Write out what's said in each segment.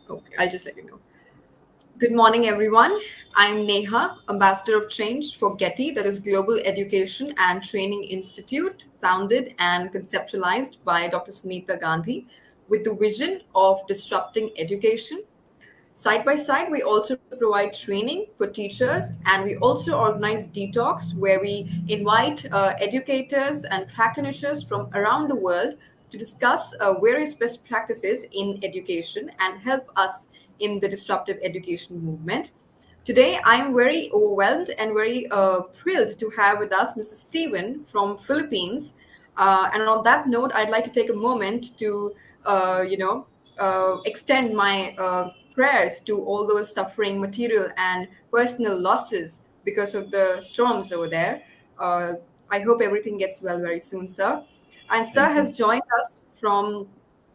Okay, I'll just let you know. Good morning, everyone. I'm Neha, Ambassador of Change for GETI, that is Global Education and Training Institute, founded and conceptualized by Dr. Sunita Gandhi with the vision of disrupting education. Side by side, we also provide training for teachers and we also organize detox where we invite educators and practitioners from around the world to discuss various best practices in education and help us in the disruptive education movement. Today, I am very overwhelmed and very thrilled to have with us Mrs. Steven from Philippines. And on that note, I'd like to take a moment to, extend my prayers to all those suffering material and personal losses because of the storms over there. Uh, I hope everything gets well very soon, sir. And sir Thank you. has joined us from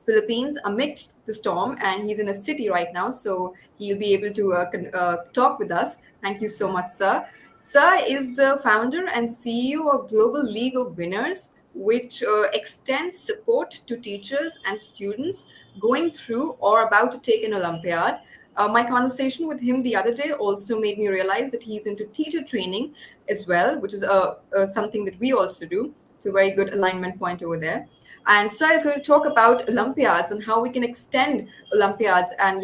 Philippines amidst the storm, and he's in a city right now, so he'll be able to talk with us. Thank you so much, sir. Sir is the founder and CEO of Global League of Winners, which extends support to teachers and students going through or about to take an Olympiad. My conversation with him the other day also made me realize that he's into teacher training as well, which is something that we also do. It's a very good alignment point over there. And Sir is going to talk about Olympiads and how we can extend Olympiads and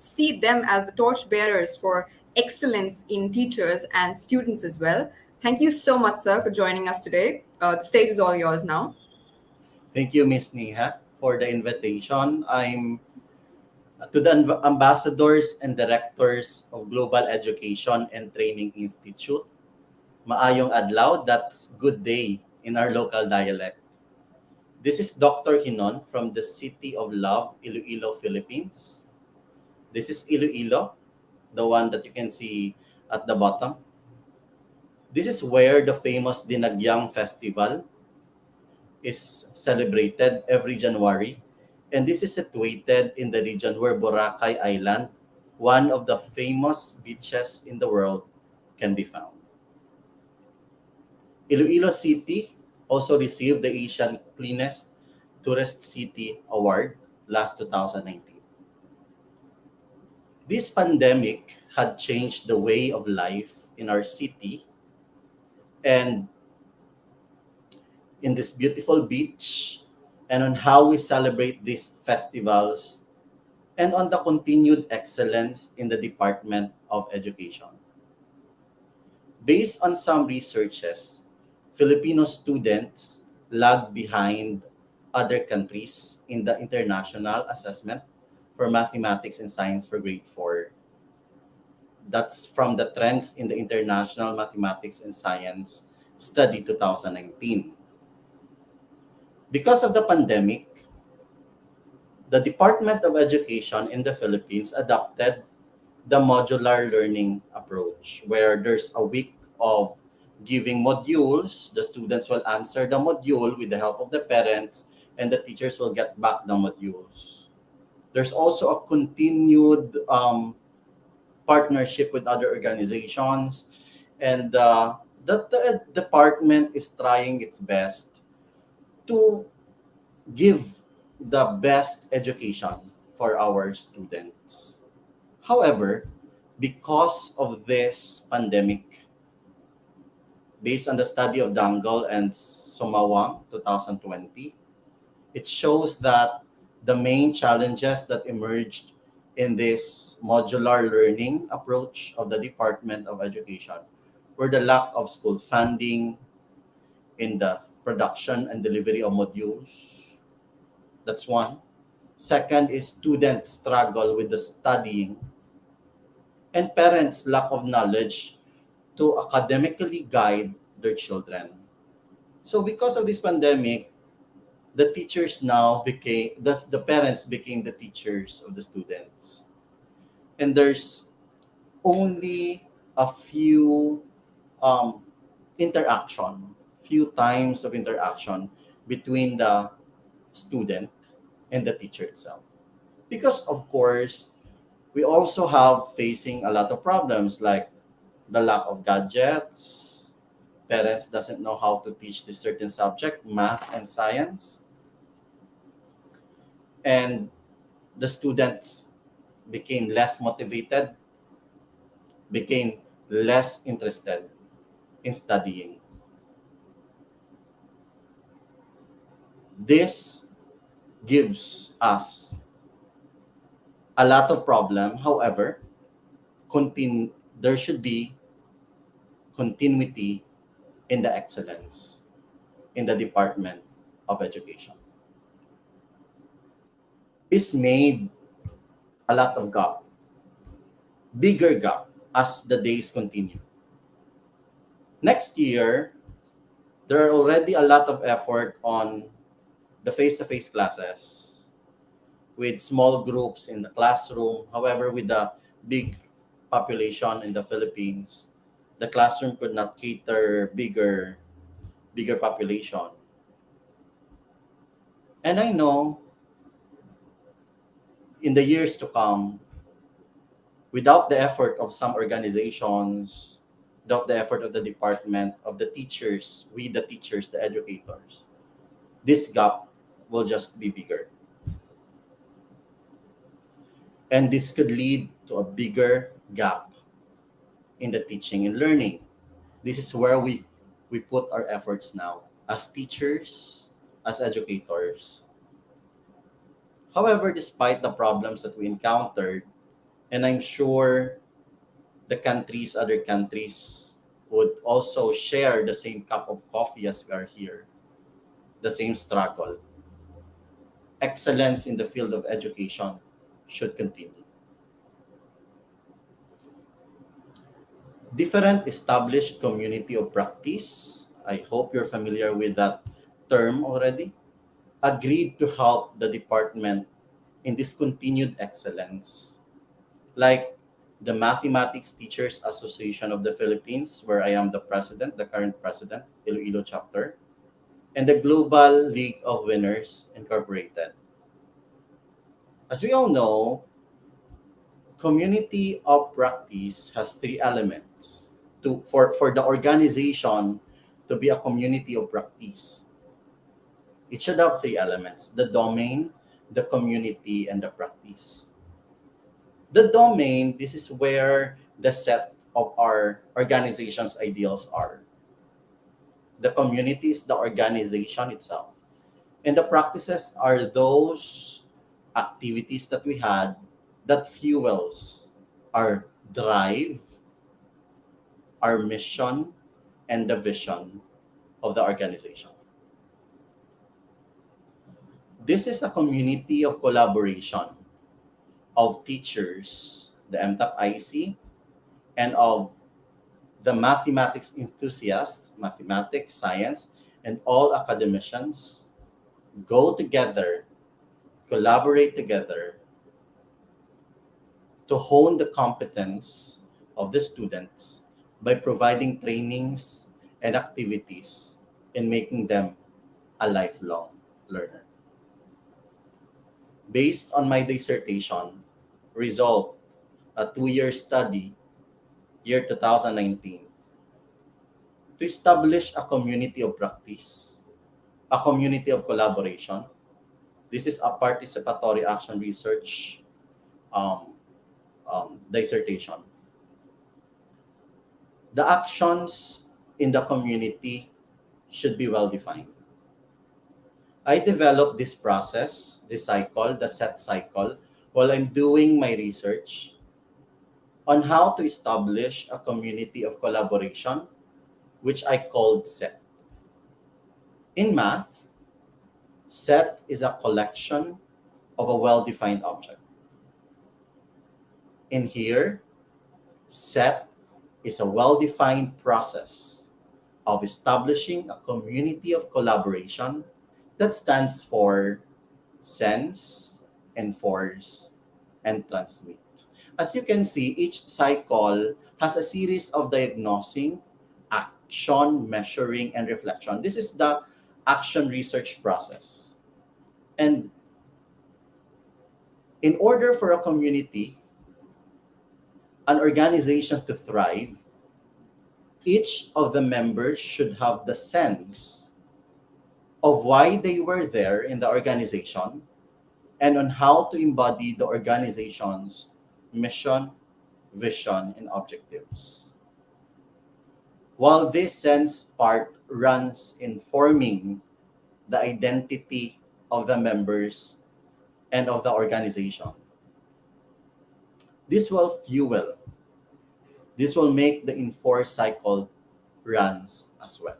see them as the torch bearers for excellence in teachers and students as well. Thank you so much, sir, for joining us today. The stage is all yours now. Thank you, Miss Neha, for the invitation. I'm to the ambassadors and directors of Global Education and Training Institute. Maayong adlaw, that's good day in our local dialect. This is Dr. Hinon from the City of Love, Iloilo, Philippines. This is Iloilo, the one that you can see at the bottom. This is where the famous Dinagyang Festival is celebrated every January. And this is situated in the region where Boracay Island, one of the famous beaches in the world, can be found. Iloilo City also received the Asian Cleanest Tourist City Award last 2019. This pandemic had changed the way of life in our city and in this beautiful beach and on how we celebrate these festivals and on the continued excellence in the Department of Education. Based on some researches, Filipino students lag behind other countries in the international assessment for mathematics and science for grade 4. That's from the Trends in the International Mathematics and Science Study 2019. Because of the pandemic, the Department of Education in the Philippines adopted the modular learning approach, where there's a week of giving modules. The students will answer the module with the help of the parents, and the teachers will get back the modules. There's also a continued partnership with other organizations, and the department is trying its best to give the best education for our students. However, because of this pandemic, based on the study of Dangle and Somawang 2020, it shows that the main challenges that emerged in this modular learning approach of the Department of Education were the lack of school funding in the production and delivery of modules. That's one. Second is students struggle with the studying and parents' lack of knowledge to academically guide their children. So because of this pandemic, the teachers now became, thus the parents became the teachers of the students. And there's only a few um, few times of interaction between the student and the teacher itself. Because of course, we also have facing a lot of problems like the lack of gadgets. Parents doesn't know how to teach this certain subject, math and science. And the students became less motivated, became less interested in studying. This gives us a lot of problem. However, there should be continuity in the excellence in the Department of Education. This made a lot of gap, bigger gap as the days continue. Next year, there are already a lot of effort on the face-to-face classes with small groups in the classroom. However, with the big population in the Philippines, the classroom could not cater bigger population. And I know in the years to come, without the effort of some organizations, without the effort of the department, of the teachers, the teachers, the educators, this gap will just be bigger. And this could lead to a bigger gap in the teaching and learning. This is where we put our efforts now as teachers, as educators. However, despite the problems that we encountered, and I'm sure other countries would also share the same cup of coffee as we are here, the same struggle. Excellence in the field of education should continue. Different established community of practice, I hope you're familiar with that term already, agreed to help the department in this continued excellence, like the Mathematics Teachers Association of the Philippines, where I am the president, the current president, Iloilo chapter, and the Global League of Winners Incorporated. As we all know, community of practice has three elements for the organization to be a community of practice. It should have three elements: the domain, the community, and the practice. The domain, this is where the set of our organization's ideals are. The community is the organization itself. And the practices are those activities that we had that fuels our drive, our mission, and the vision of the organization. This is a community of collaboration of teachers, the MTAP IC, and of the mathematics enthusiasts, mathematics, science, and all academicians go together, collaborate together to hone the competence of the students by providing trainings and activities and making them a lifelong learner. Based on my dissertation result, a 2-year study, year 2019, to establish a community of practice, a community of collaboration. This is a participatory action research dissertation. The actions in the community should be well defined. I developed this process, this cycle, the set cycle, while I'm doing my research on how to establish a community of collaboration, which I called set. In math, set is a collection of a well-defined object. In here, set is a well-defined process of establishing a community of collaboration that stands for sense, enforce, and transmit. As you can see, each cycle has a series of diagnosing, action, measuring, and reflection. This is the action research process. And in order for a community, an organization to thrive, each of the members should have the sense of why they were there in the organization and on how to embody the organization's mission, vision, and objectives. While this sense part runs in forming the identity of the members and of the organization, this will fuel, this will make the enforced cycle runs as well.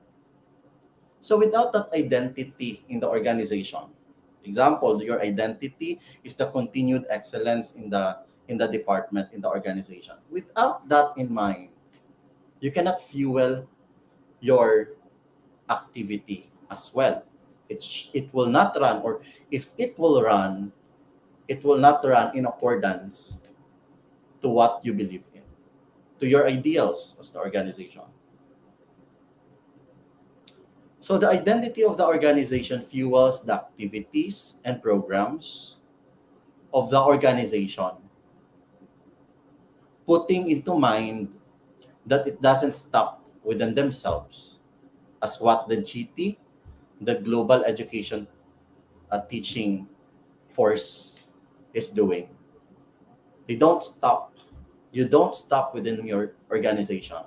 So without that identity in the organization, example, your identity is the continued excellence in the department, in the organization. Without that in mind, you cannot fuel your activity as well. It will not run, or if it will run, it will not run in accordance to what you believe in, to your ideals as the organization. So the identity of the organization fuels the activities and programs of the organization, putting into mind that it doesn't stop within themselves, as what the GT, the Global Education Teaching Force, is doing. They don't stop. You don't stop within your organization.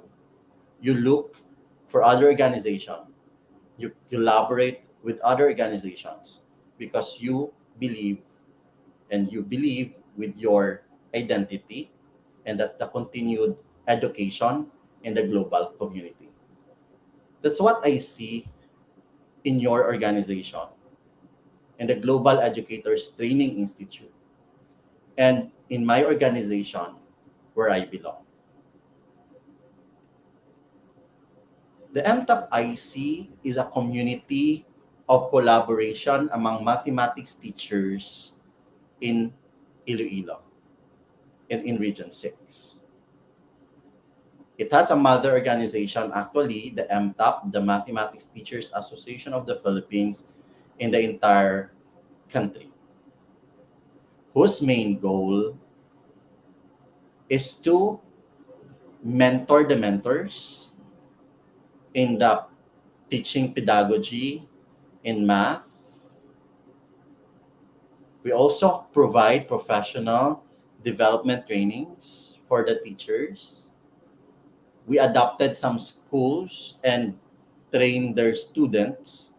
You look for other organizations. You collaborate with other organizations because you believe with your identity, and that's the continued education in the global community. That's what I see in your organization, in the Global Educators Training Institute, and in my organization where I belong. The MTAP-IC is a community of collaboration among mathematics teachers in Iloilo and in Region 6. It has a mother organization, actually, the MTAP, the Mathematics Teachers Association of the Philippines, in the entire country, whose main goal is to mentor the mentors in the teaching pedagogy in math. We also provide professional development trainings for the teachers. We adopted some schools and trained their students.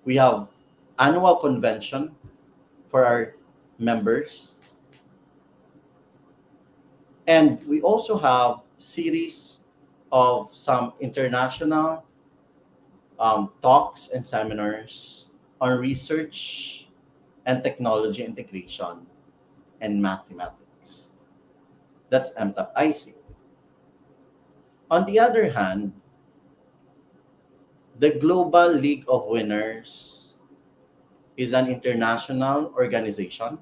We have annual convention for our members. And we also have series of some international talks and seminars on research and technology integration and mathematics. That's MTAP-IC. On the other hand, the Global League of Winners is an international organization,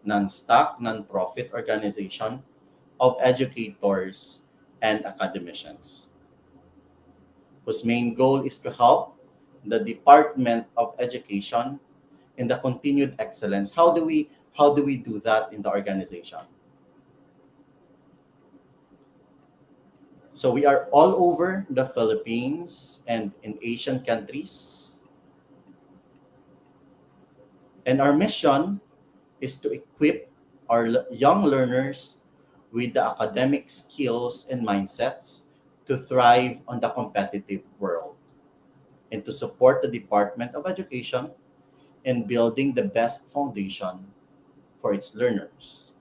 non-stock, non-profit organization of educators and academicians, whose main goal is to help the Department of Education in the continued excellence. How do we do that in the organization? So we are all over the Philippines and in Asian countries. And our mission is to equip our young learners with the academic skills and mindsets to thrive on the competitive world, and to support the Department of Education in building the best foundation for its learners.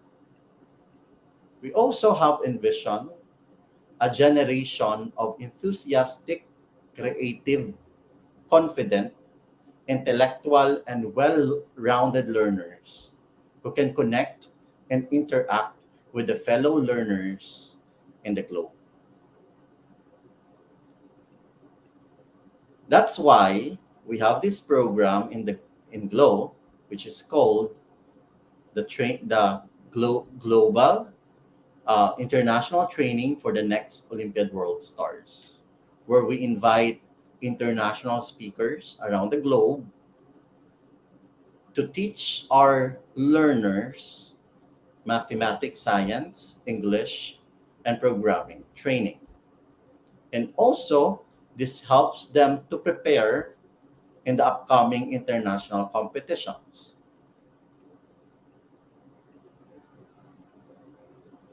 We also have envisioned a generation of enthusiastic, creative, confident, intellectual, and well-rounded learners who can connect and interact with the fellow learners in the globe. That's why we have this program in GLOW, which is called the Global International Training for the Next Olympiad World Stars, where we invite international speakers around the globe to teach our learners mathematics, science, English, and programming training. And also, this helps them to prepare in the upcoming international competitions.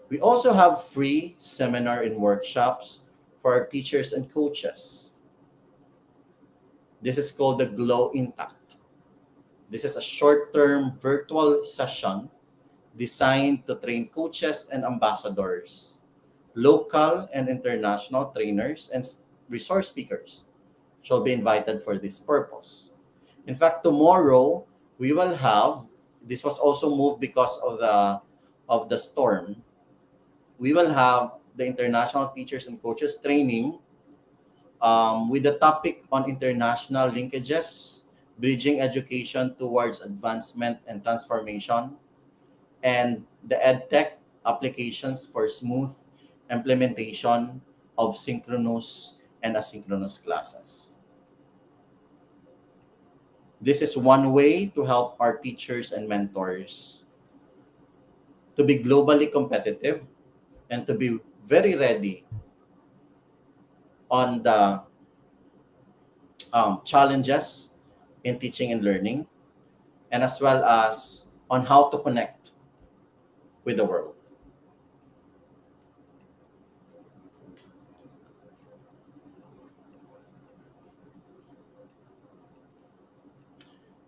We also have free seminar and workshops for our teachers and coaches. This is called the Glow Intact. This is a short-term virtual session designed to train coaches and ambassadors, local and international trainers, and resource speakers shall be invited for this purpose. In fact, tomorrow we will have, this was also moved because of the storm. We will have the international teachers and coaches training with the topic on international linkages, bridging education towards advancement and transformation, and the EdTech applications for smooth implementation of synchronous and asynchronous classes. This is one way to help our teachers and mentors to be globally competitive and to be very ready on the challenges in teaching and learning, and as well as on how to connect with the world.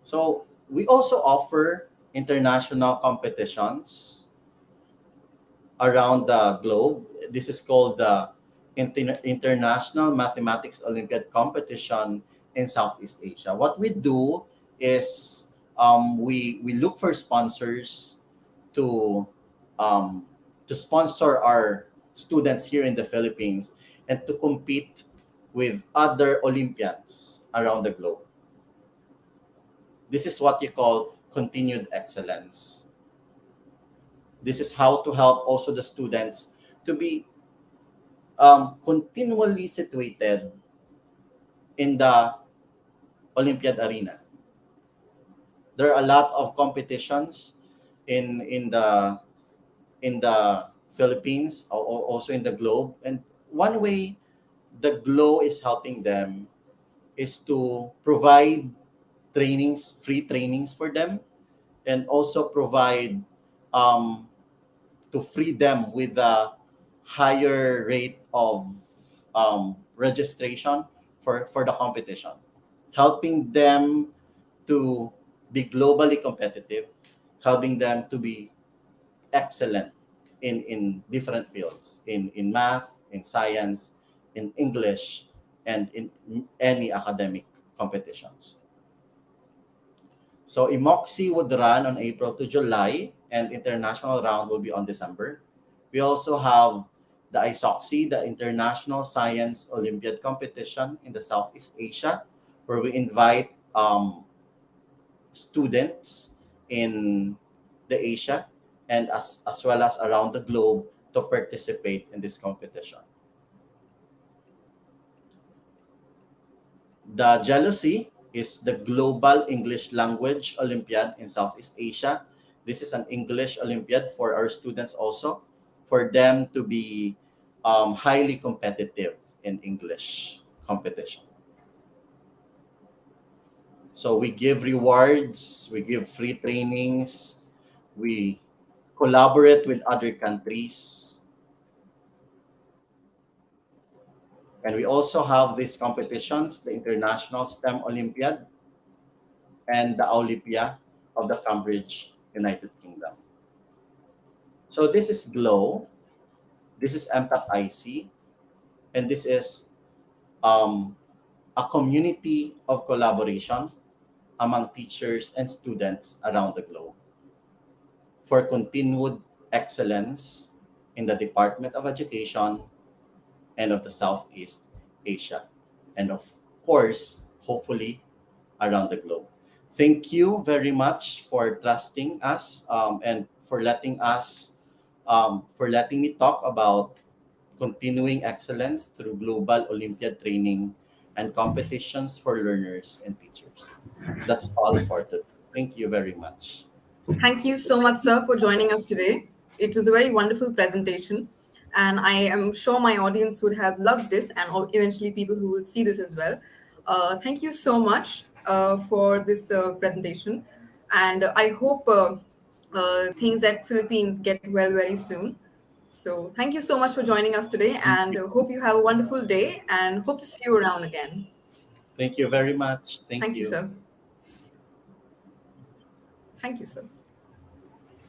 So we also offer international competitions around the globe. This is called the International Mathematics Olympiad Competition in Southeast Asia. What we do is we look for sponsors to um, to sponsor our students here in the Philippines and to compete with other Olympiads around the globe. This is what you call continued excellence. This is how to help also the students to be continually situated in the Olympiad arena. There are a lot of competitions in the Philippines, also in the globe, and one way the Glow is helping them is to provide trainings, free trainings for them, and also provide um, to free them with a higher rate of registration for the competition, helping them to be globally competitive, helping them to be excellent in different fields, in math, in science, in English, and in any academic competitions. So Emoxi would run on April to July, and international round will be on December. We also have the ISOXI, the International Science Olympiad Competition in the Southeast Asia, where we invite students in the Asia and as well as around the globe to participate in this competition. The Jealousy is the Global English Language Olympiad in Southeast Asia. This is an English Olympiad for our students also, for them to be highly competitive in English competition. So we give rewards, we give free trainings, we collaborate with other countries, and we also have these competitions, the International STEM Olympiad and the Olympia of the Cambridge, United Kingdom. So this is GLOW, this is MTAP IC, and this is um, a community of collaboration among teachers and students around the globe for continued excellence in the Department of Education and of the Southeast Asia, and of course, hopefully, around the globe. Thank you very much for trusting us and for letting me talk about continuing excellence through global Olympiad training and competitions for learners and teachers. That's all for today. Thank you very much. Thank you so much, sir, for joining us today. It was a very wonderful presentation, and I am sure my audience would have loved this, and eventually people who will see this as well. Thank you so much for this presentation, and I hope things at Philippines get well very soon. So thank you so much for joining us today, Thank and you. hope you have a wonderful day, and hope to see you around again. Thank you very much. Thank Thank you, you. sir. Thank you, sir.